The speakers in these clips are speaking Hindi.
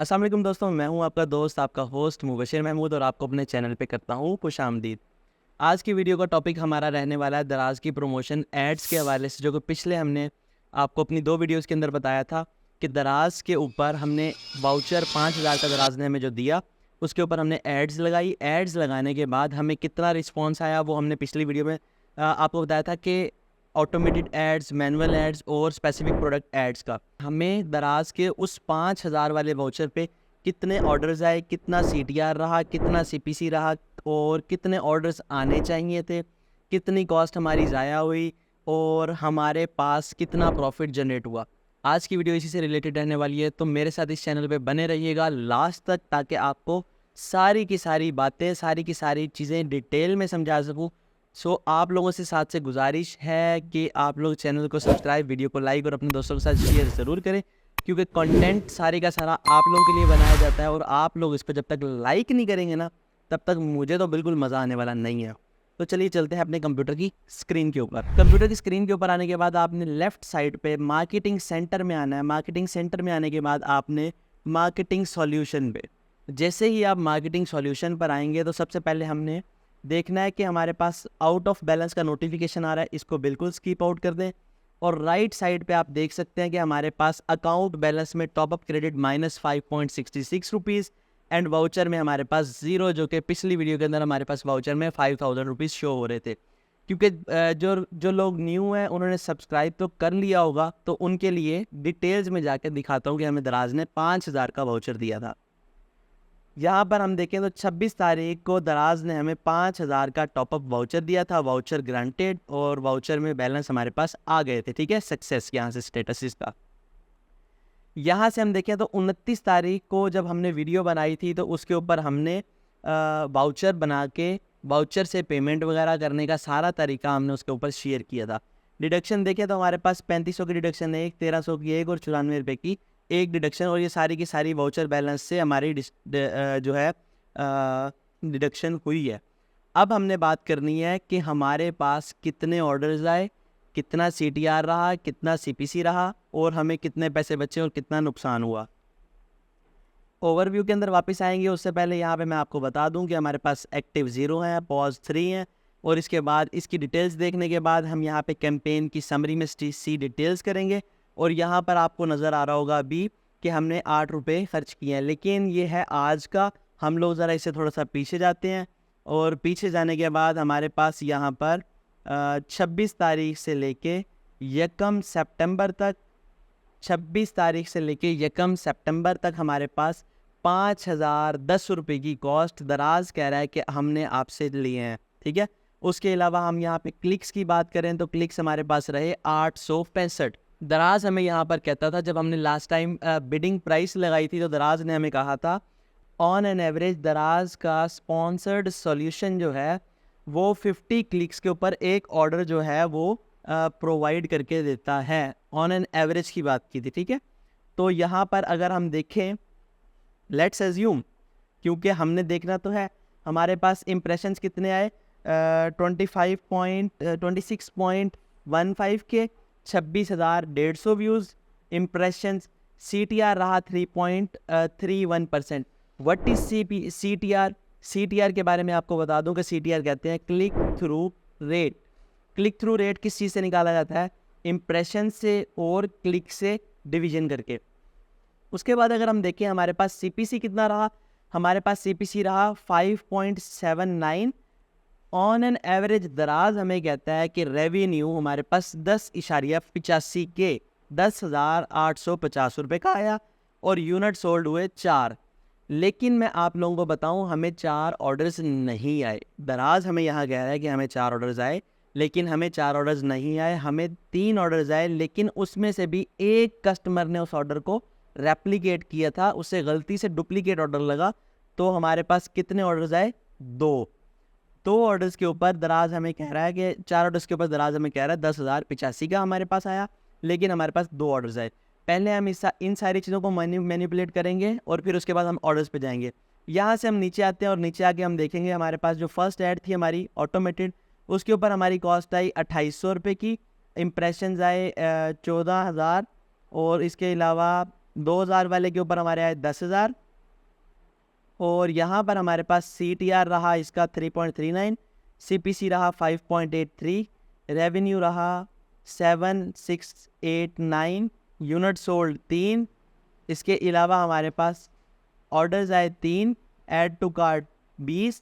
अस्सलाम वालेकुम दोस्तों, मैं हूं आपका दोस्त, आपका होस्ट मुबशिर महमूद और आपको अपने चैनल पे करता हूं खुशामदीद। आज की वीडियो का टॉपिक हमारा रहने वाला है दराज की प्रमोशन एड्स के हवाले से, जो कि पिछले हमने आपको अपनी 2 वीडियोस के अंदर बताया था कि दराज के ऊपर हमने वाउचर 5000 का दराज ने हमें जो दिया, उसके ऊपर हमने एड्स लगाई। एड्स लगाने के बाद हमें कितना रिस्पॉन्स आया वो हमने पिछली वीडियो में आपको बताया था कि ऑटोमेटेड एड्स, मैनुअल एड्स और स्पेसिफिक प्रोडक्ट एड्स का हमें दराज के उस 5000 वाले वाउचर पे कितने ऑर्डर्स आए, कितना CTR रहा, कितना CPC रहा और कितने ऑर्डर्स आने चाहिए थे, कितनी कॉस्ट हमारी ज़ाया हुई और हमारे पास कितना प्रॉफिट जनरेट हुआ। आज की वीडियो इसी से रिलेटेड रहने वाली है, तो मेरे साथ इस चैनल पे बने रहिएगा लास्ट तक, ताकि आपको सारी की सारी बातें, सारी की सारी चीज़ें डिटेल में समझा सकूँ। सो आप लोगों से साथ से गुजारिश है कि आप लोग चैनल को सब्सक्राइब, वीडियो को लाइक और अपने दोस्तों के साथ शेयर ज़रूर करें, क्योंकि कंटेंट सारे का सारा आप लोगों के लिए बनाया जाता है और आप लोग इस पर जब तक लाइक नहीं करेंगे ना, तब तक मुझे तो बिल्कुल मज़ा आने वाला नहीं है। तो चलिए चलते हैं अपने कंप्यूटर की स्क्रीन के ऊपर। कंप्यूटर की स्क्रीन के ऊपर आने के बाद आपने लेफ्ट साइड पे मार्केटिंग सेंटर में आना है। मार्केटिंग सेंटर में आने के बाद आपने मार्केटिंग सॉल्यूशन पे, जैसे ही आप मार्केटिंग सॉल्यूशन पर आएंगे तो सबसे पहले हमने देखना है कि हमारे पास आउट ऑफ बैलेंस का नोटिफिकेशन आ रहा है, इसको बिल्कुल स्कीप आउट कर दें। और राइट साइड पे आप देख सकते हैं कि हमारे पास अकाउंट बैलेंस में top up credit -5.66 rupees and voucher में हमारे पास 0, जो कि पिछली वीडियो के अंदर हमारे पास वाउचर में 5000 रुपीज़ शो हो रहे थे। क्योंकि जो जो लोग न्यू हैं उन्होंने सब्सक्राइब तो कर लिया होगा, तो उनके लिए डिटेल्स में जाकर दिखाता हूँ कि हमें दराज ने 5000 का वाउचर दिया था। यहाँ पर हम देखें तो 26 तारीख को दराज ने हमें 5000 का टॉपअप वाउचर दिया था। वाउचर ग्रांटेड और वाउचर में बैलेंस हमारे पास आ गए थे। ठीक है, सक्सेस यहाँ से स्टेटस इसका। यहाँ से हम देखें तो 29 तारीख को जब हमने वीडियो बनाई थी तो उसके ऊपर हमने वाउचर बना के वाउचर से पेमेंट वगैरह करने का सारा तरीका हमने उसके ऊपर शेयर किया था। डिडक्शन देखें तो हमारे पास 3500 की डिडक्शन है एक, 1300 की एक और 94 रुपये की एक डिडक्शन, और ये सारी की सारी वाउचर बैलेंस से हमारी जो है डिडक्शन हुई है। अब हमने बात करनी है कि हमारे पास कितने ऑर्डर्स आए, कितना CTR रहा, कितना CPC रहा और हमें कितने पैसे बचे और कितना नुकसान हुआ। ओवरव्यू के अंदर वापस आएंगे, उससे पहले यहाँ पे मैं आपको बता दूं कि हमारे पास एक्टिव 0 है, पॉज 3 है, और इसके बाद इसकी डिटेल्स देखने के बाद हम यहाँ पे कैंपेन की समरी में सी डिटेल्स करेंगे। और यहाँ पर आपको नज़र आ रहा होगा अभी कि हमने 8 रुपये खर्च किए हैं, लेकिन ये है आज का। हम लोग ज़रा इसे थोड़ा सा पीछे जाते हैं और पीछे जाने के बाद हमारे पास यहाँ पर 26 तारीख से लेके 1 सितंबर तक, 26 तारीख से लेके 1 सितंबर तक हमारे पास 5010 रुपये की कॉस्ट दराज कह रहा है कि हमने आपसे लिए हैं। ठीक है, उसके अलावा हम यहाँ पे क्लिक्स की बात करें तो क्लिक्स हमारे पास रहे 865। दराज हमें यहाँ पर कहता था, जब हमने लास्ट टाइम बिडिंग प्राइस लगाई थी तो दराज ने हमें कहा था ऑन एन एवरेज दराज का स्पॉन्सर्ड सॉल्यूशन जो है वो 50 क्लिक्स के ऊपर एक ऑर्डर जो है वो प्रोवाइड करके देता है। ऑन एन एवरेज की बात की थी। ठीक है, तो यहाँ पर अगर हम देखें, लेट्स एज्यूम, क्योंकि हमने देखना तो है हमारे पास इम्प्रेशंस कितने आए, 26.15 के 26,150 व्यूज़ इम्प्रेशंस। CTR रहा 3.31%। What is CTR? CTR के बारे में आपको बता दूं कि CTR कहते हैं click through rate. Click through rate किस चीज़ से निकाला जाता है? इम्प्रेशन से और क्लिक से डिवीजन करके। उसके बाद अगर हम देखें हमारे पास CPC कितना रहा, हमारे पास CPC रहा 5.79। ऑन एन एवरेज दराज हमें कहता है कि रेवेन्यू हमारे पास 10.85 के 10,850 रुपये का आया और यूनिट सोल्ड हुए 4। लेकिन मैं आप लोगों को बताऊं, हमें 4 ऑर्डर्स नहीं आए। दराज हमें यहाँ कह रहा है कि हमें 4 ऑर्डर्स आए, लेकिन हमें 4 ऑर्डर्स नहीं आए, हमें 3 ऑर्डर्स आए। लेकिन उसमें से भी एक कस्टमर ने उस ऑर्डर को रेप्लिकेट किया था, उसे गलती से डुप्लीकेट ऑर्डर लगा, तो हमारे पास कितने ऑर्डर्स आए? 2 ऑर्डर्स के ऊपर दराज हमें कह रहा है कि 4 ऑर्डर्स के ऊपर दराज हमें कह रहा है 10,085 का हमारे पास आया, लेकिन हमारे पास 2 ऑर्डर्स आए। पहले हम इन सारी चीज़ों को मैनिपुलेट करेंगे और फिर उसके बाद हम ऑर्डर्स पे जाएंगे। यहाँ से हम नीचे आते हैं और नीचे आके हम देखेंगे हमारे पास जो फर्स्ट ऐड थी हमारी ऑटोमेटेड, उसके ऊपर हमारी कॉस्ट आई 2800 रुपये की, इम्प्रेशंस आए 14,000, और इसके अलावा 2000 वाले के ऊपर हमारे आए 10,000, और यहाँ पर हमारे पास CTR रहा इसका 3.39, CPC रहा 5.83, रेवेन्यू रहा 7689, यूनिट सोल्ड 3, इसके अलावा हमारे पास ऑर्डर्स आए 3, ऐड टू कार्ट 20।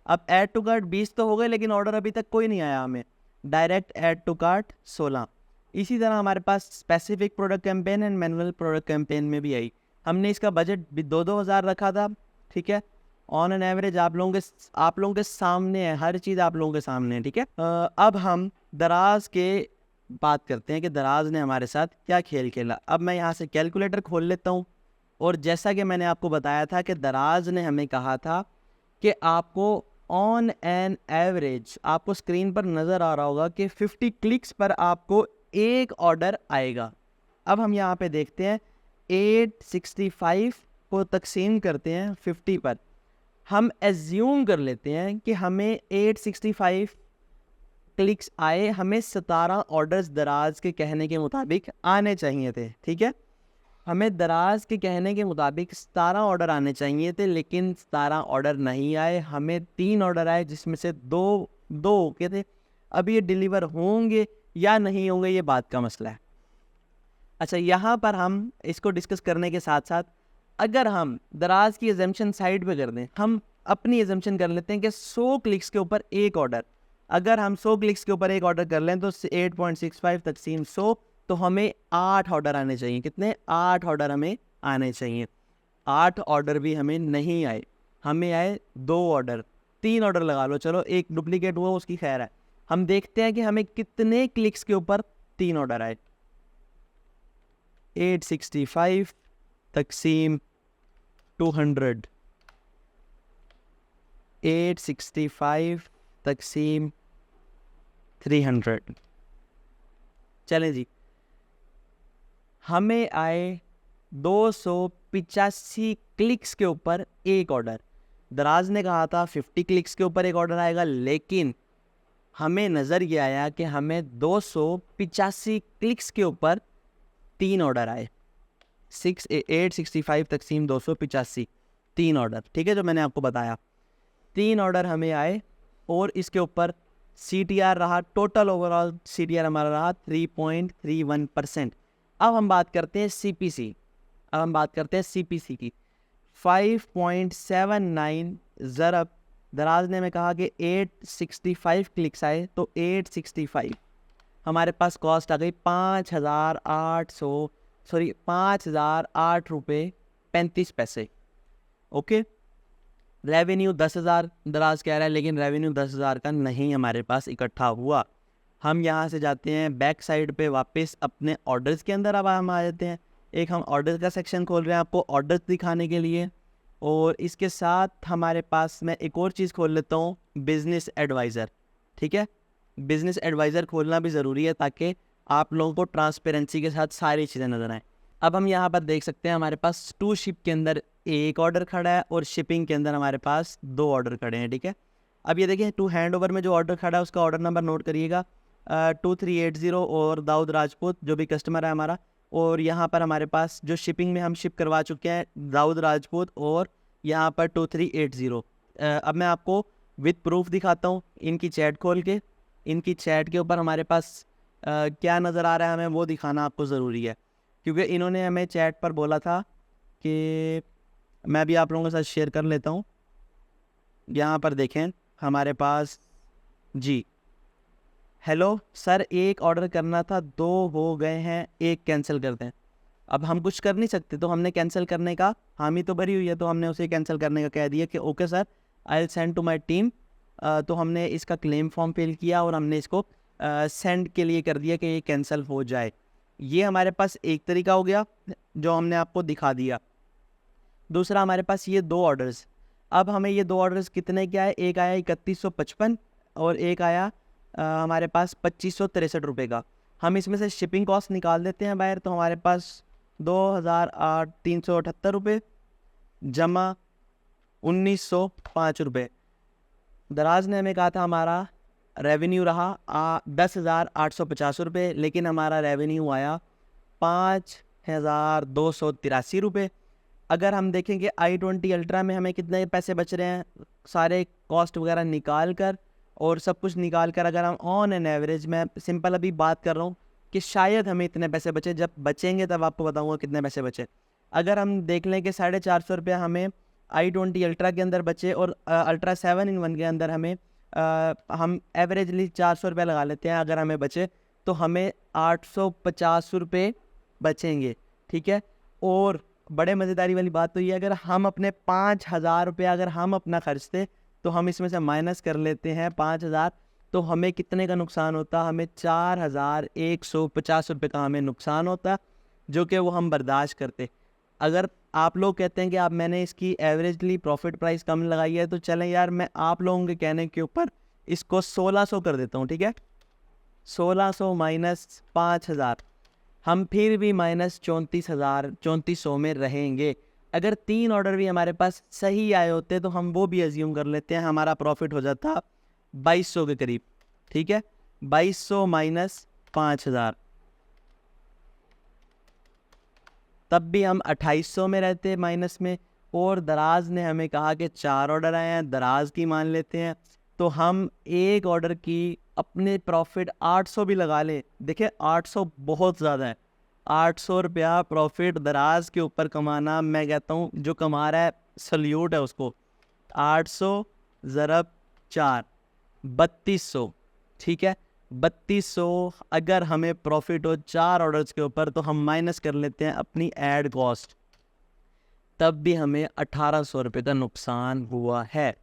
अब ऐड टू कार्ट 20 तो हो गए, लेकिन ऑर्डर अभी तक कोई नहीं आया हमें। Direct add to cart 16। इसी तरह हमारे पास specific product campaign and manual product campaign में भी आई। हमने इसका बजट भी 2-2 हज़ार रखा था, ठीक है। ऑन एन एवरेज आप लोगों के सामने है, हर चीज़ आप लोगों के सामने है, ठीक है। अब हम दराज के बात करते हैं कि दराज ने हमारे साथ क्या खेल खेला। अब मैं यहाँ से कैलकुलेटर खोल लेता हूँ, और जैसा कि मैंने आपको बताया था कि दराज ने हमें कहा था कि आपको ऑन एन एवरेज, आपको स्क्रीन पर नज़र आ रहा होगा कि 50 क्लिक्स पर आपको एक ऑर्डर आएगा। अब हम यहाँ पे देखते हैं 865 को तकसीम करते हैं 50 पर। हम एज्यूम कर लेते हैं कि हमें 865 क्लिक्स आए, हमें 17 ऑर्डर्स दराज के कहने के मुताबिक आने चाहिए थे, ठीक है। हमें दराज के कहने के मुताबिक 17 ऑर्डर आने चाहिए थे, लेकिन 17 ऑर्डर नहीं आए। हमें 3 ऑर्डर आए, जिसमें से दो ओके थे। अब ये डिलीवर होंगे या नहीं होंगे, ये बात का मसला है। अच्छा, यहाँ पर हम इसको डिस्कस करने के साथ साथ अगर हम दराज की एजम्पशन साइड पे कर दें, हम अपनी एजम्पशन कर लेते हैं कि 100 क्लिक्स के ऊपर एक ऑर्डर, अगर हम 100 क्लिक्स के ऊपर एक ऑर्डर कर लें तो 8.65 तकसीम 100, तो हमें 8 ऑर्डर आने चाहिए। कितने? 8 ऑर्डर हमें आने चाहिए। 8 ऑर्डर भी हमें नहीं आए, हमें आए 2 ऑर्डर, 3 ऑर्डर लगा लो, चलो एक डुप्लीकेट हुआ उसकी खैर है। हम देखते हैं कि हमें कितने क्लिक्स के ऊपर 3 ऑर्डर आए। 865 तकसीम 200, 865 तकसीम 300। चलें जी, हमें आए 285 क्लिक्स के ऊपर एक ऑर्डर। दराज ने कहा था 50 क्लिक्स के ऊपर एक ऑर्डर आएगा, लेकिन हमें नज़र ये आया कि हमें 285 क्लिक्स के ऊपर 3 ऑर्डर आए। 865 तकसीम 285, 3 ऑर्डर, ठीक है, जो मैंने आपको बताया। 3 ऑर्डर हमें आए, और इसके ऊपर CTR रहा, टोटल ओवरऑल CTR हमारा रहा 3.31%। अब हम बात करते हैं CPC, की 5.79 ज़रब दराज ने हमें कहा कि 865 क्लिक्स आए, तो 865 हमारे पास कॉस्ट आ गई 5,008 रुपये 35 पैसे। ओके, रेवेन्यू 10,000 दराज कह रहा है, लेकिन रेवेन्यू 10,000 का नहीं हमारे पास इकट्ठा हुआ। हम यहाँ से जाते हैं बैक साइड पे वापस अपने ऑर्डर्स के अंदर। अब हम आ जाते हैं, एक हम ऑर्डर का सेक्शन खोल रहे हैं आपको ऑर्डर्स दिखाने के लिए, और इसके साथ हमारे पास मैं एक और चीज़ खोल लेता हूँ, बिज़नेस एडवाइज़र, ठीक है। बिज़नेस एडवाइज़र खोलना भी ज़रूरी है ताकि आप लोगों को ट्रांसपेरेंसी के साथ सारी चीज़ें नज़र आएँ। अब हम यहाँ पर देख सकते हैं हमारे पास 2 शिप के अंदर एक ऑर्डर खड़ा है, और शिपिंग के अंदर हमारे पास 2 ऑर्डर खड़े हैं, ठीक है। अब ये देखिए 2 हैंड ओवर में जो ऑर्डर खड़ा है उसका ऑर्डर नंबर नोट करिएगा, 2380, और दाऊद राजपूत जो भी कस्टमर है हमारा। और यहाँ पर हमारे पास जो शिपिंग में हम शिप करवा चुके हैं दाऊद राजपूत, और यहाँ पर 2380। अब मैं आपको विद प्रूफ दिखाता हूँ, इनकी चैट खोल के। इनकी चैट के ऊपर हमारे पास क्या नज़र आ रहा है हमें वो दिखाना आपको ज़रूरी है, क्योंकि इन्होंने हमें चैट पर बोला था कि मैं भी आप लोगों के साथ शेयर कर लेता हूँ। यहाँ पर देखें हमारे पास जी, हेलो सर, एक ऑर्डर करना था, 2 हो गए हैं, एक कैंसिल करते हैं। अब हम कुछ कर नहीं सकते, तो हमने कैंसिल करने का हामी तो भरी हुई है, तो हमने उसे कैंसिल करने का कह दिया कि okay sir, I will send to my team. तो हमने इसका क्लेम फॉर्म फिल किया, और हमने इसको सेंड के लिए कर दिया कि ये कैंसिल हो जाए। ये हमारे पास एक तरीका हो गया जो हमने आपको दिखा दिया। दूसरा हमारे पास ये 2 ऑर्डर्स। अब हमें ये 2 ऑर्डर्स कितने क्या है, एक आया 3155 और एक आया हमारे पास 2563 रुपये का। हम इसमें से शिपिंग कॉस्ट निकाल देते हैं बाहर, तो हमारे पास 2,378 रुपये जमा 1,905 रुपये। दराज ने हमें कहा था हमारा रेवेन्यू रहा 10,850 रुपये, लेकिन हमारा रेवेन्यू आया ₹8,283। अगर हम देखेंगे i20 अल्ट्रा में हमें कितने पैसे बच रहे हैं, सारे कॉस्ट वगैरह निकाल कर और सब कुछ निकाल कर, अगर हम ऑन एन एवरेज, मैं सिंपल अभी बात कर रहा हूँ कि शायद हमें इतने पैसे बचे, जब बचेंगे तब आपको बताऊँगा कितने पैसे बचे। अगर हम देख लें कि ₹450 हमें i20 अल्ट्रा के अंदर बचे और अल्ट्रा 7-in-1 के अंदर हमें हम एवरेजली ₹400 लगा लेते हैं, अगर हमें बचे तो हमें ₹850 बचेंगे, ठीक है। और बड़े मज़ेदारी वाली बात तो ये, अगर हम अपने ₹5,000 अगर हम अपना खर्चते तो हम इसमें से माइनस कर लेते हैं 5,000, तो हमें कितने का नुकसान होता, हमें ₹4,150 का हमें नुकसान होता, जो कि वो हम बर्दाश्त करते। अगर आप लोग कहते हैं कि आप मैंने इसकी एवरेजली प्रॉफिट प्राइस कम लगाई है, तो चलें यार, मैं आप लोगों के कहने के ऊपर इसको 1600 कर देता हूँ, ठीक है। 1600 माइनस 5,000, हम फिर भी माइनस 34,000 में रहेंगे। अगर 3 ऑर्डर भी हमारे पास सही आए होते तो हम वो भी एज्यूम कर लेते हैं, हमारा प्रॉफिट हो जाता 2200 के करीब, ठीक है। 2200 माइनस 5,000, तब भी हम 2800 में रहते माइनस में। और दराज ने हमें कहा कि 4 ऑर्डर आए हैं, दराज की मान लेते हैं, तो हम एक ऑर्डर की अपने प्रॉफिट 800 भी लगा लें। देखिए 800 बहुत ज़्यादा है, ₹800 प्रॉफिट दराज के ऊपर कमाना, मैं कहता हूँ जो कमा रहा है सल्यूट है उसको। 800 ज़रब 4, 3200, ठीक है। 3200 अगर हमें प्रॉफिट हो 4 ऑर्डर्स के ऊपर, तो हम माइनस कर लेते हैं अपनी ऐड कॉस्ट, तब भी हमें ₹1800 का नुकसान हुआ है,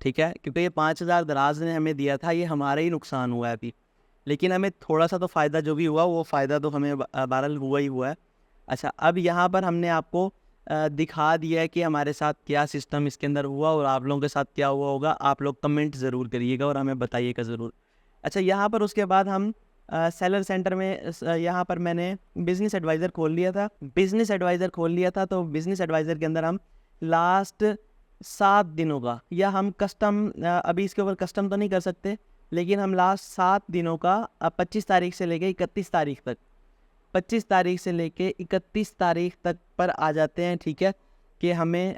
ठीक है। क्योंकि ये 5,000 दराज ने हमें दिया था, ये हमारा ही नुकसान हुआ है अभी, लेकिन हमें थोड़ा सा तो फ़ायदा जो भी हुआ वो फ़ायदा तो हमें बहरहाल हुआ ही हुआ है। अच्छा, अब यहाँ पर हमने आपको दिखा दिया है कि हमारे साथ क्या सिस्टम इसके अंदर हुआ और आप लोगों के साथ क्या हुआ होगा। आप लोग कमेंट ज़रूर करिएगा और हमें बताइएगा ज़रूर। अच्छा, यहाँ पर उसके बाद हम सेलर सेंटर में यहाँ पर मैंने बिज़नेस एडवाइज़र खोल लिया था। बिज़नेस एडवाइज़र खोल लिया था, तो बिज़नेस एडवाइज़र के अंदर हम लास्ट 7 दिनों का, या हम कस्टम अभी इसके ऊपर कस्टम तो नहीं कर सकते, लेकिन हम लास्ट 7 दिनों का 25 तारीख से लेके 31 तारीख तक, 25 तारीख से लेके 31 तारीख तक पर आ जाते हैं, ठीक है। कि हमें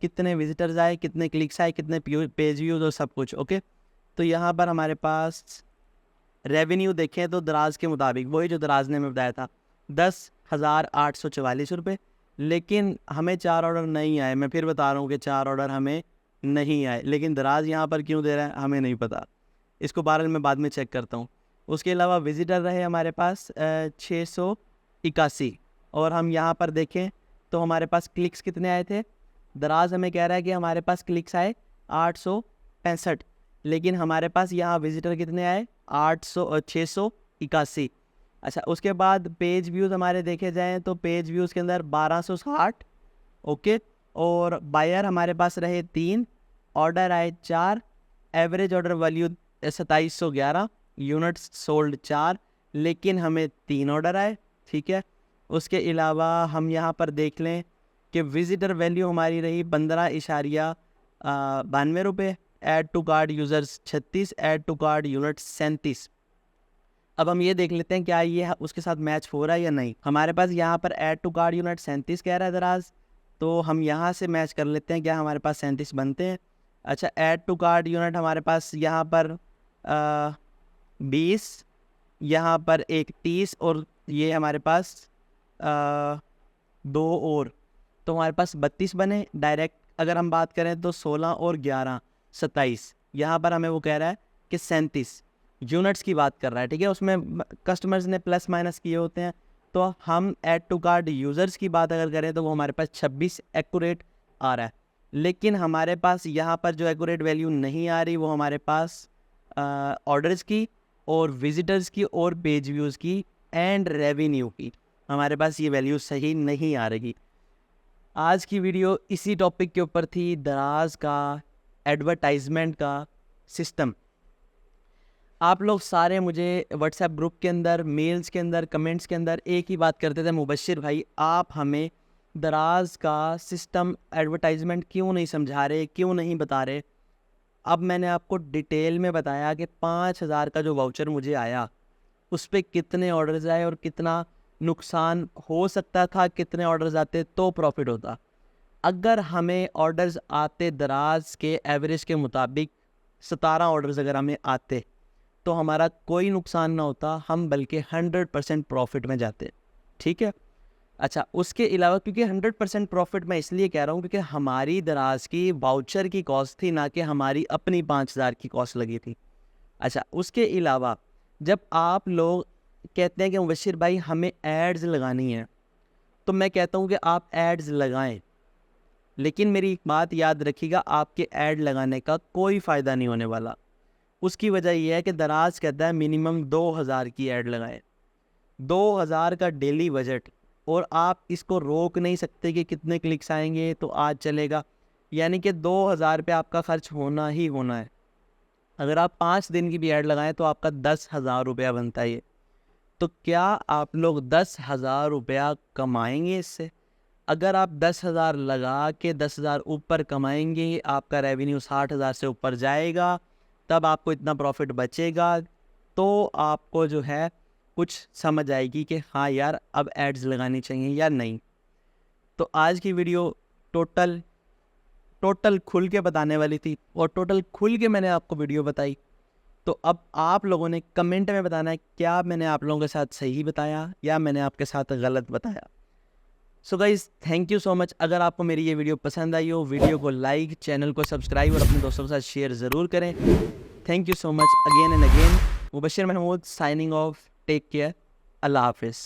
कितने विजिटर्स आए, कितने क्लिक्स आए, कितने पेज व्यूज़ और सब कुछ, ओके। तो यहाँ पर हमारे पास रेवेन्यू देखें तो दराज के मुताबिक, वही जो दराज ने हमें बताया था, ₹10,844, लेकिन हमें 4 ऑर्डर नहीं आए। मैं फिर बता रहा हूँ कि 4 ऑर्डर हमें नहीं आए, लेकिन दराज यहाँ पर क्यों दे रहा है हमें नहीं पता, इसको बहरहाल मैं बाद में चेक करता हूँ। उसके अलावा विजिटर रहे हमारे पास 681, और हम यहाँ पर देखें तो हमारे पास क्लिक्स कितने आए थे। दराज हमें कह रहा है कि हमारे पास क्लिक्स आए 865, लेकिन हमारे पास यहाँ विजिटर कितने आए 681। अच्छा, उसके बाद पेज व्यूज़ हमारे देखे जाएँ तो पेज व्यूज़ के अंदर 1260, ओके। और बायर हमारे पास रहे 3, ऑर्डर आए 4, average order value 2711, units sold 4, लेकिन हमें 3 ऑर्डर आए, ठीक है। उसके अलावा हम यहाँ पर देख लें कि विजिटर वैल्यू हमारी रही 15.92, add to cart users 36, add to cart units 37। अब हम ये देख लेते हैं क्या ये उसके साथ मैच हो रहा है या नहीं। हमारे पास यहाँ पर ऐड टू कार्ड यूनिट 37 कह रहा है दराज, तो हम यहाँ से मैच कर लेते हैं क्या हमारे पास 37 बनते हैं। अच्छा, ऐड टू कार्ड यूनिट हमारे पास यहाँ पर 20, यहाँ पर एक 30, और ये हमारे पास 2 और, तो हमारे पास 32 बने डायरेक्ट। अगर हम बात करें तो 16 और 11 27, यहाँ पर हमें वो कह रहा है कि 37 यूनिट्स की बात कर रहा है, ठीक है। उसमें कस्टमर्स ने प्लस माइनस किए होते हैं, तो हम ऐड टू कार्ड यूज़र्स की बात अगर करें तो वो हमारे पास 26 एक्यूरेट आ रहा है। लेकिन हमारे पास यहाँ पर जो एक्यूरेट वैल्यू नहीं आ रही वो हमारे पास ऑर्डर्स की और विजिटर्स की और पेज व्यूज़ की एंड रेवेन्यू की, हमारे पास ये वैल्यू सही नहीं आ रही। आज की वीडियो इसी टॉपिक के ऊपर थी, दराज का एडवर्टाइजमेंट का सिस्टम। आप लोग सारे मुझे व्हाट्सएप ग्रुप के अंदर, मेल्स के अंदर, कमेंट्स के अंदर एक ही बात करते थे, मुबशिर भाई आप हमें दराज का सिस्टम एडवर्टाइजमेंट क्यों नहीं समझा रहे, क्यों नहीं बता रहे। अब मैंने आपको डिटेल में बताया कि 5,000 का जो वाउचर मुझे आया उस पर कितने ऑर्डर्स आए और कितना नुकसान हो सकता था, कितने ऑर्डर्स आते तो प्रॉफिट होता। अगर हमें ऑर्डर्स आते दराज के एवरेज के मुताबिक 17 ऑर्डर्स अगर हमें आते तो हमारा कोई नुकसान ना होता, हम बल्कि 100% प्रॉफिट में जाते। ठीक है। अच्छा, उसके अलावा क्योंकि 100% प्रॉफिट मैं इसलिए कह रहा हूँ क्योंकि हमारी दराज की वाउचर की कॉस्ट थी, ना कि हमारी अपनी 5,000 की कॉस्ट लगी थी। अच्छा, उसके अलावा जब आप लोग कहते हैं कि मुबशिर भाई हमें एड्स लगानी है, तो मैं कहता हूँ कि आप एड्स लगाएं, लेकिन मेरी एक बात याद रखिएगा, आपके ऐड लगाने का कोई फ़ायदा नहीं होने वाला। उसकी वजह यह है कि दराज कहता है मिनिमम 2,000 की ऐड लगाएं, 2,000 का डेली बजट, और आप इसको रोक नहीं सकते कि कितने क्लिक्स आएंगे तो आज चलेगा, यानी कि 2,000 पे आपका खर्च होना ही होना है। अगर आप 5 दिन की भी ऐड लगाएं तो आपका 10,000 रुपया बनता है ये। तो क्या आप लोग 10,000 रुपया कमाएंगे इससे? अगर आप 10,000 लगा के 10,000 ऊपर कमाएंगे, आपका रेवेन्यू 60,000 से ऊपर जाएगा, तब आपको इतना प्रॉफिट बचेगा, तो आपको जो है कुछ समझ आएगी कि हाँ यार अब एड्स लगानी चाहिए या नहीं। तो आज की वीडियो टोटल खुल के बताने वाली थी, और टोटल खुल के मैंने आपको वीडियो बताई। तो अब आप लोगों ने कमेंट में बताना है क्या मैंने आप लोगों के साथ सही बताया या मैंने आपके साथ गलत बताया। So guys, thank you so much. अगर आपको मेरी ये वीडियो पसंद आई हो, वीडियो को लाइक, चैनल को सब्सक्राइब और अपने दोस्तों के साथ शेयर ज़रूर करें। Thank you so much again and again. Mubashir Mahmood signing off. Take care. Allah हाफिज़।